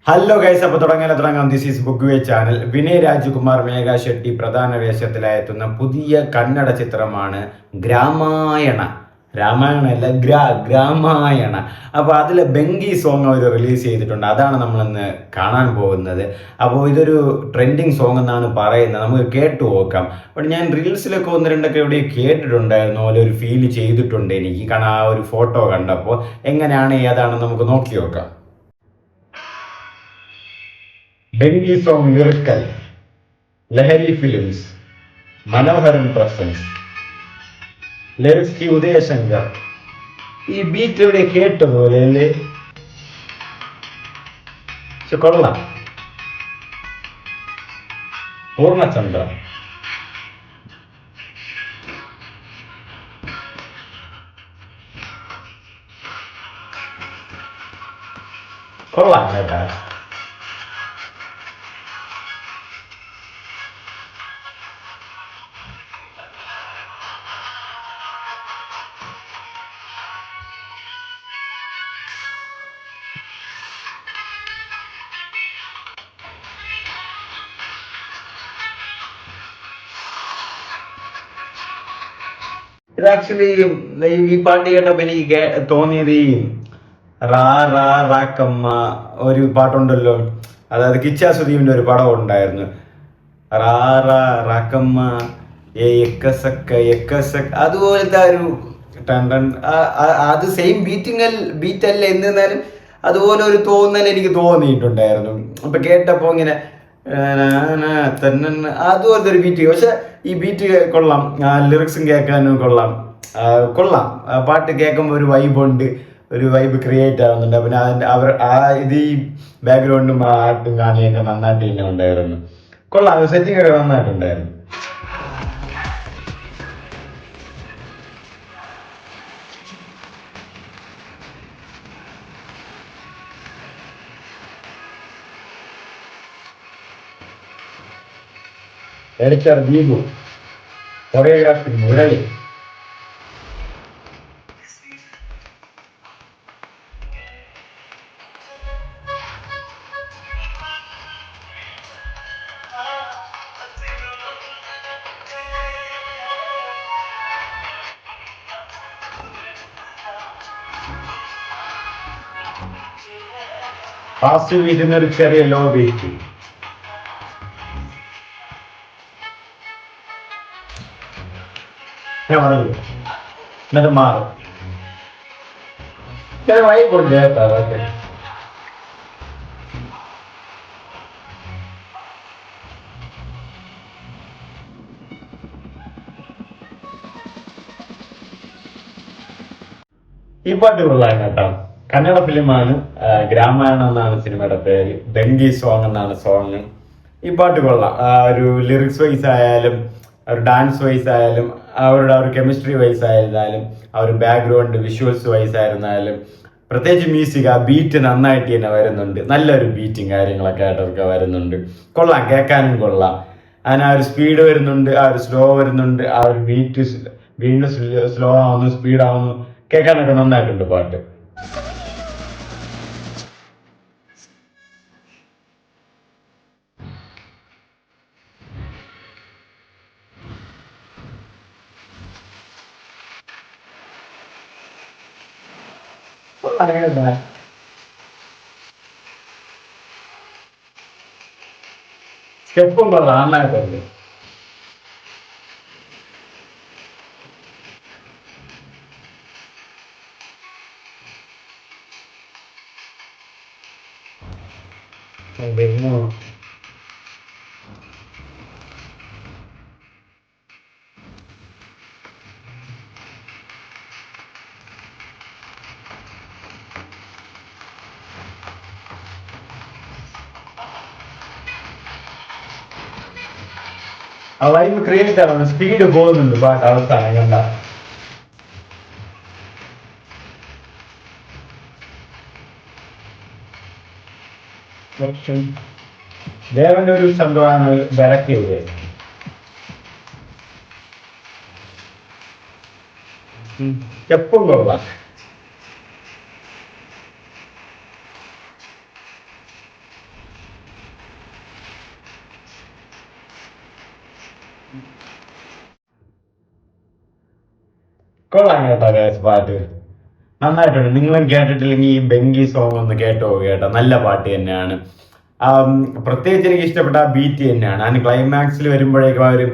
Hello guys, അപ്പോൾ തുടങ്ങാം. This is book way channel. Vinay Rajkumar, Megha Shetty പ്രധാന വേഷത്തിലായെത്തുന്ന പുതിയ കന്നഡ ചിത്രമാണ് ഗ്രാമായണ. രാമായണ അല്ല, ഗ്രാമായണ. അപ്പോൾ അതിലെ ബെങ്കി സോങ് അവർ റിലീസ് ചെയ്തിട്ടുണ്ട്. അതാണ് നമ്മളിന്ന് കാണാൻ പോകുന്നത്. അപ്പോൾ ഇതൊരു ട്രെൻഡിങ് സോങ് എന്നാണ് പറയുന്നത്. നമുക്ക് കേട്ടു നോക്കാം. അപ്പോൾ ഞാൻ റീൽസിലൊക്കെ ഒന്ന് രണ്ടൊക്കെ എവിടെ കേട്ടിട്ടുണ്ടായിരുന്നു, അതുപോലെ ഒരു ഫീൽ ചെയ്തിട്ടുണ്ട് എനിക്ക്. കാരണം ആ ഒരു ഫോട്ടോ കണ്ടപ്പോൾ എങ്ങനെയാണ് ഏതാണെന്ന് നമുക്ക് നോക്കി നോക്കാം. ഡെങ്കി സോങ് ലിറിക്കൽ, ലഹരി ഫിലിംസ്, മനോഹരൻ പ്രസൻസ്, ലിറിക്സ് ഉദയശങ്കർ. ഈ ബീറ്റ് ഇവിടെ കേട്ടതുപോലെ അല്ലേ? കൊള്ളാം. പൂർണ്ണചന്ദ്ര, കൊള്ളാം കേട്ടാ. ഇത് ആക്ച്വലി ഈ പാട്ട് കേട്ടപ്പോ എനിക്ക് തോന്നിയത് ഈ റാ റാ റാക്കമ്മ ഒരു പാട്ടുണ്ടല്ലോ, അതായത് കിച്ചാസുദീപിന്റെ ഒരു പടം ഉണ്ടായിരുന്നു. റാ റാ റാക്കമ്മ എക്കസക്ക അതുപോലത്തെ ഒരു ടൺ ടൺ അത് സെയിം ബീറ്റ് അല്ല എന്നിരുന്നാലും അതുപോലെ ഒരു തോന്നൽ എനിക്ക് തോന്നിയിട്ടുണ്ടായിരുന്നു. അപ്പൊ കേട്ടപ്പോ ഇങ്ങനെ അതുപോലത്തെ ഒരു ബീറ്റ്. പക്ഷെ ഈ ബീറ്റ് കൊള്ളാം, ലിറിക്സും കേൾക്കാനും കൊള്ളാം. കൊള്ളാം, പാട്ട് കേൾക്കുമ്പോൾ ഒരു വൈബുണ്ട്, ഒരു വൈബ് ക്രിയേറ്റ് ആവുന്നുണ്ട്. പിന്നെ അതിൻ്റെ ഇത് ഈ ബാക്ക്ഗ്രൗണ്ടും ആട്ടും കാണിയൊക്കെ നന്നായിട്ട് തന്നെ ഉണ്ടായിരുന്നു. കൊള്ളാം, സെറ്റിംഗ് ഒക്കെ നന്നായിട്ടുണ്ടായിരുന്നു. Editor Deepu, choreography Murali. Fast ബീറ്റിന് ഒരു ചെറിയ ലോ ബീറ്റ്. ഞാൻ പറഞ്ഞു എന്നിട്ട് മാറും. ചില വൈബുണ്ട് കേട്ടോ അതൊക്കെ. ഈ പാട്ട് കൊള്ളാം കേട്ടോ. കന്നഡ ഫിലിമാണ്. ഗ്രാമായണം എന്നാണ് സിനിമയുടെ പേര്. ഡെങ്കി സോങ് എന്നാണ് സോങ്. ഈ പാട്ട് കൊള്ളാം. ഒരു ലിറിക്സ് വൈസ് ആയാലും, ഒരു ഡാൻസ് വൈസ് ആയാലും, അവരുടെ ഒരു കെമിസ്ട്രി വൈസ് ആയിരുന്നാലും, ആ ഒരു ബാക്ക്ഗ്രൗണ്ട് വിഷ്വൽസ് വൈസ് ആയിരുന്നാലും, പ്രത്യേകിച്ച് മ്യൂസിക്, ആ ബീറ്റ് നന്നായിട്ട് തന്നെ വരുന്നുണ്ട്. നല്ലൊരു ബീറ്റും കാര്യങ്ങളൊക്കെ ആയിട്ടൊക്കെ വരുന്നുണ്ട്. കൊള്ളാം, കേൾക്കാനും കൊള്ളാം. അതിന് ആ ഒരു സ്പീഡ് വരുന്നുണ്ട്, ആ ഒരു സ്ലോ വരുന്നുണ്ട്, ആ ഒരു ബീറ്റ് വീണ്ടും സ്ലോ ആവുന്നു, സ്പീഡ് ആവുന്നു. കേൾക്കാനൊക്കെ നന്നായിട്ടുണ്ട് പാട്ട്. സ്റ്റെപ്പും കൊള്ളാം, നന്നായിട്ടുണ്ട്. പിന്നെ ആ വൈബ് ക്രിയേറ്റ് ആവുന്നു, സ്പീഡ് പോകുന്നുണ്ട് പാട്ട് അവസാനം കണ്ട. ദേവന്റെ ഒരു സംഭവമാണ് ഡയറക്റ്റ് ചെയ്തത്. എപ്പം കൊള്ളാം. കൊള്ളാം കേട്ടോ guys പാട്ട് നന്നായിട്ടുണ്ട്. നിങ്ങളും കേട്ടിട്ടില്ലെങ്കിൽ ഈ ബെങ്കി സോങ് ഒന്ന് കേട്ടോ കേട്ടോ, നല്ല പാട്ട് തന്നെയാണ്. പ്രത്യേകിച്ച് എനിക്ക് ഇഷ്ടപ്പെട്ട ആ ബീറ്റ് തന്നെയാണ്. അതിന് ക്ലൈമാക്സിൽ വരുമ്പോഴേക്കും ആ ഒരു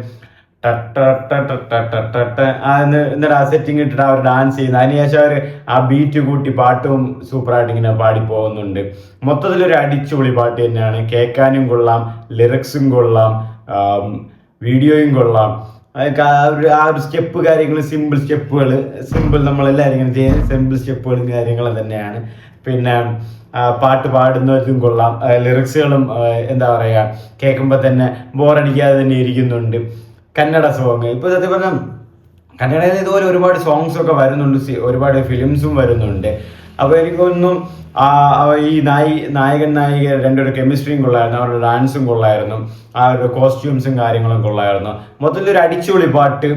എന്നിട്ട് ആ സെറ്റിംഗ് ഇട്ടിട്ട് അവർ ഡാൻസ് ചെയ്യുന്നത്, അതിനുശേഷം അവർ ആ ബീറ്റ് കൂട്ടി പാട്ടും സൂപ്പറായിട്ട് ഇങ്ങനെ പാടി പോകുന്നുണ്ട്. മൊത്തത്തിലൊരു അടിച്ചുപൊളി പാട്ട് തന്നെയാണ്. കേൾക്കാനും കൊള്ളാം, ലിറിക്സും കൊള്ളാം, വീഡിയോയും കൊള്ളാം. ആ ഒരു സ്റ്റെപ്പ് കാര്യങ്ങൾ, സിമ്പിൾ നമ്മളെല്ലാവരും ഇങ്ങനെ ചെയ്യുന്ന സിമ്പിൾ സ്റ്റെപ്പുകളും കാര്യങ്ങളും തന്നെയാണ്. പിന്നെ പാട്ട് പാടുന്നതും കൊള്ളാം, ലിറിക്സുകളും എന്താ പറയുക, കേൾക്കുമ്പോൾ തന്നെ ബോറടിക്കാതെ തന്നെ ഇരിക്കുന്നുണ്ട്. കന്നഡ സോങ് ഇപ്പോൾ സത്യം പറഞ്ഞാൽ കന്നഡയിൽ ഇതുപോലെ ഒരുപാട് സോങ്സ് ഒക്കെ വരുന്നുണ്ട്, ഒരുപാട് ഫിലിംസും വരുന്നുണ്ട്. അപ്പോൾ എനിക്കൊന്നും ഈ നായകൻ നായിക രണ്ടൊരു കെമിസ്ട്രിയും കൊള്ളായിരുന്നു, അവരുടെ ഡാൻസും കൊള്ളായിരുന്നു, ആ ഒരു കോസ്റ്റ്യൂംസും കാര്യങ്ങളും കൊള്ളായിരുന്നു. മൊത്തത്തിലൊരു അടിച്ചുപൊളി പാട്ട്.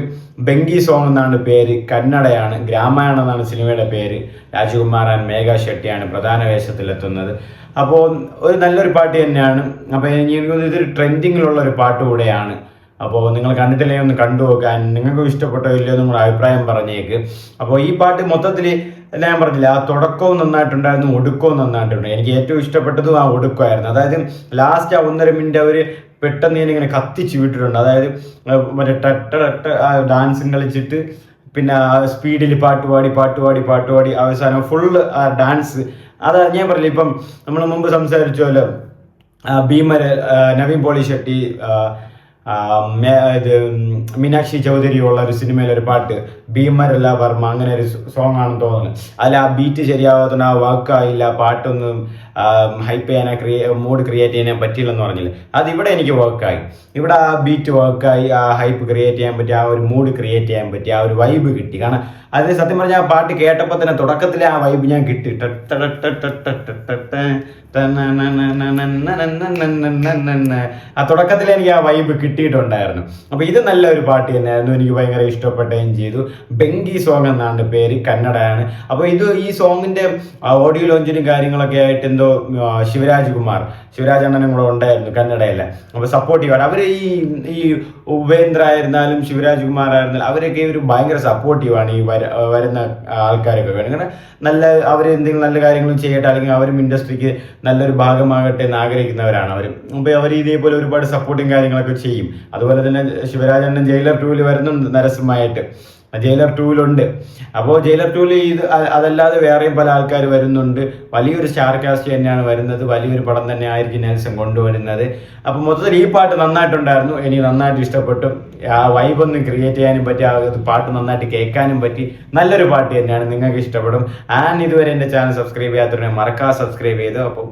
ബെങ്കി സോങ് എന്നാണ് പേര്, കന്നഡയാണ്, ഗ്രാമായണം എന്നാണ് സിനിമയുടെ പേര്. രാജകുമാർ ആൻഡ് മേഘ ഷെട്ടിയാണ് പ്രധാന വേഷത്തിലെത്തുന്നത്. അപ്പോൾ ഒരു നല്ലൊരു പാട്ട് തന്നെയാണ്. അപ്പോൾ ഇതൊരു ട്രെൻഡിങ്ങിലുള്ള ഒരു പാട്ട് കൂടെയാണ്. അപ്പോൾ നിങ്ങൾ കണ്ടിട്ടില്ലെങ്കിൽ ഒന്ന് കണ്ടു നോക്കാൻ, നിങ്ങൾക്ക് ഇഷ്ടപ്പെട്ടോ ഇല്ലയോ നിങ്ങളുടെ അഭിപ്രായം പറഞ്ഞേക്ക്. അപ്പോൾ ഈ പാട്ട് മൊത്തത്തിൽ ഞാൻ പറഞ്ഞില്ല, ആ തുടക്കവും നന്നായിട്ടുണ്ടായിരുന്നു, ഒടുക്കവും നന്നായിട്ടുണ്ട്. എനിക്ക് ഏറ്റവും ഇഷ്ടപ്പെട്ടതും ആ ഒടുക്കമായിരുന്നു. അതായത് ലാസ്റ്റ് ആ 1.5 മിനിറ്റ് അവർ പെട്ടെന്ന് ഇങ്ങനെ കത്തിച്ച് വിട്ടിട്ടുണ്ട്. അതായത് മറ്റേ ഡാൻസും കളിച്ചിട്ട് പിന്നെ സ്പീഡിൽ പാട്ടുപാടി അവസാനം ഫുള്ള് ഡാൻസ്. അതാ ഞാൻ പറഞ്ഞില്ല, ഇപ്പം നമ്മൾ മുമ്പ് സംസാരിച്ചല്ലോ, ഭീമര്, നവീൻ പോളി ഷെട്ടി, ഇത് മീനാക്ഷി ചൗധരി ഉള്ള ഒരു സിനിമയിലൊരു പാട്ട് ഭീമരല്ല വർമ്മ, അങ്ങനെ ഒരു സോങ് ആണെന്ന് തോന്നുന്നത്. അതിൽ ആ ബീറ്റ് ശരിയാവാത്ത, ആ വർക്കായില്ല, പാട്ടൊന്നും ഹൈപ്പ് ചെയ്യാനോ മൂഡ് ക്രിയേറ്റ് ചെയ്യാൻ പറ്റിയില്ലെന്ന് പറഞ്ഞില്ല. അത് ഇവിടെ എനിക്ക് വർക്കായി. ഇവിടെ ആ ബീറ്റ് വർക്കായി, ആ ഹൈപ്പ് ക്രിയേറ്റ് ചെയ്യാൻ പറ്റി, ആ ഒരു മൂഡ് ക്രിയേറ്റ് ചെയ്യാൻ പറ്റി, ആ ഒരു വൈബ് കിട്ടി. കാരണം അതിന് സത്യം പറഞ്ഞാൽ ആ പാട്ട് കേട്ടപ്പോൾ തന്നെ തുടക്കത്തിലെ ആ വൈബ് ഞാൻ കിട്ടി. ആ തുടക്കത്തിൽ എനിക്ക് ആ വൈബ് കിട്ടിയിട്ടുണ്ടായിരുന്നു. അപ്പോൾ ഇത് നല്ലൊരു പാട്ട് തന്നെയായിരുന്നു, എനിക്ക് ഭയങ്കര ഇഷ്ടപ്പെടുകയും ചെയ്തു. ബെങ്കി സോങ് എന്നാണ് പേര്, കന്നഡയാണ്. അപ്പോൾ ഈ സോങ്ങിന്റെ ഓഡിയോ ലോഞ്ചിനും കാര്യങ്ങളൊക്കെ ആയിട്ട് എന്തോ ശിവരാജ് അണ്ണനും കൂടെ ഉണ്ടായിരുന്നു കന്നഡയിലെ. അപ്പോൾ സപ്പോർട്ടീവാണ് അവർ. ഈ ഉപേന്ദ്ര ആയിരുന്നാലും ശിവരാജ് കുമാർ ആയിരുന്നാലും അവരൊക്കെ ഒരു ഭയങ്കര സപ്പോർട്ടീവാണ് ഈ വരുന്ന ആൾക്കാരൊക്കെ വേണം. കാരണം അവർ എന്തെങ്കിലും നല്ല കാര്യങ്ങളും ചെയ്യട്ടെ, അല്ലെങ്കിൽ അവരും ഇൻഡസ്ട്രിക്ക് നല്ലൊരു ഭാഗമാകട്ടെ എന്ന് ആഗ്രഹിക്കുന്നവരാണ് അവർ. അപ്പോൾ അവർ ഇതേപോലെ ഒരുപാട് സപ്പോർട്ടിങ് കാര്യങ്ങളൊക്കെ ചെയ്യും. അതുപോലെ തന്നെ ശിവരാജണ്ണൻ ജയിലർ 2 വരുന്നുണ്ട് നരസിംഹമായിട്ട്, ജയിലർ 2 അപ്പോൾ ജയിലർ 2 ഇത് അതല്ലാതെ വേറെയും പല ആൾക്കാർ വരുന്നുണ്ട്. വലിയൊരു സ്റ്റാർ കാസ്റ്റ് തന്നെയാണ് വരുന്നത്, വലിയൊരു പടം തന്നെ ആയിരിക്കും നെൽസൺ കൊണ്ടുവരുന്നത്. അപ്പോൾ മൊത്തത്തിൽ ഈ പാട്ട് നന്നായിട്ടുണ്ടായിരുന്നു, എനിക്ക് നന്നായിട്ട് ഇഷ്ടപ്പെട്ടു. ആ വൈബൊന്ന് ക്രിയേറ്റ് ചെയ്യാനും പറ്റി, ആ പാട്ട് നന്നായിട്ട് കേൾക്കാനും പറ്റി. നല്ലൊരു പാട്ട് തന്നെയാണ്, നിങ്ങൾക്ക് ഇഷ്ടപ്പെടും. ആൻഡ് ഇതുവരെ എൻ്റെ ചാനൽ സബ്സ്ക്രൈബ് ചെയ്യാത്തവരെ മറക്കാതെ സബ്സ്ക്രൈബ് ചെയ്തു. അപ്പോൾ